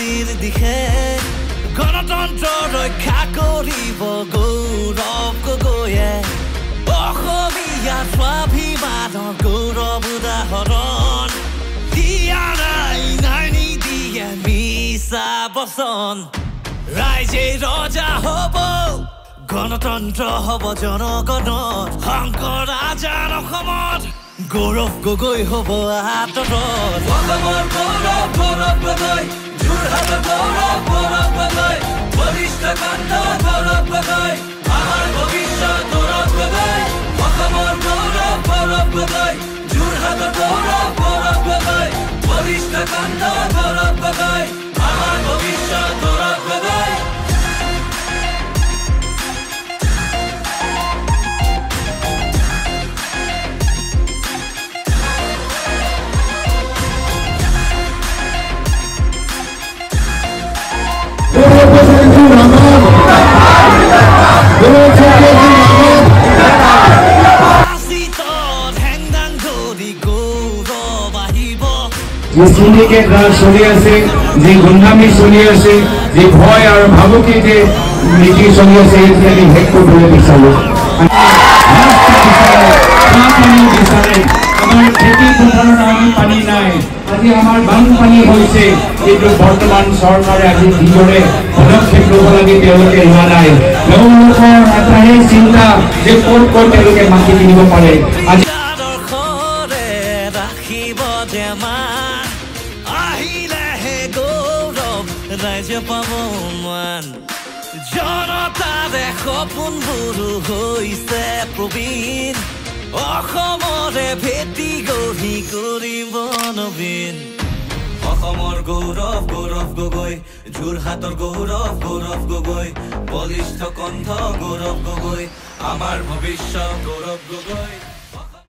উন্নতিৰ দিশে গণতন্ত্ৰ ৰক্ষা কৰিব গৌৰৱ গগৈয়ে অসমীয়াৰ স্বাভিমানৰ গৌৰৱ উদাহৰণ দিয়া নাই নিদিয়ে মিছা বচন ৰাইজে ৰজা হ'ব গণতন্ত্ৰ হ'ব জনগণৰ শংকৰ ৰাজাৰ অসমত গৌৰৱ গগৈ হ'ব আতৰত অসমৰ গৌৰৱ গৌৰৱ গগৈ যোৰহাটৰ গৌৰৱ গৌৰৱ গগৈ বলিষ্ঠ কণ্ঠ গৌৰৱ গগৈ আমাৰ ভৱিষ্যত গৌৰৱ গগৈ অসমৰ গৌৰৱ গৌৰৱ গগৈ যোৰহাটৰ গৌৰৱ গৌৰৱ গগৈ বলিষ্ঠ কণ্ঠ গৌৰৱ গগৈ আমাৰ ভৱিষ্যত গৌৰৱ গগৈ যে সিন্ডিকেট রাজ চলি আছে যে গুন্ডামি চলি আছে যে ভয় আর ভাবুকি যে নীতি চলি আছে এইখিনি শেষ কৰিবলৈ বিচাৰো আমাৰ খেতি পথাৰত আমি পানী নাই আজি আমাৰ বানপানী হৈছে কিন্তু বৰ্তমান চৰকাৰে আজি যিদৰে পদক্ষেপ ল'ব লাগে তেওঁলোকে লোৱা নাই তেওঁলোকৰ এটাই চিন্তা যে ক'ত তেওঁলোকে মাটি কিনিব পাৰে আজি ৰাইজে পাব মান জনতাৰে সপোনবোৰ হৈছে প্ৰবীণ অসমৰে ভেটি গঢ়ি কৰিব নবীন অসমৰ গৌৰৱ গৌৰৱ গগৈ যোৰহাটৰ গৌৰৱ গৌৰৱ গগৈ বলিষ্ঠ কণ্ঠ গৌৰৱ গগৈ আমাৰ ভৱিষ্যত গৌৰৱ গগৈ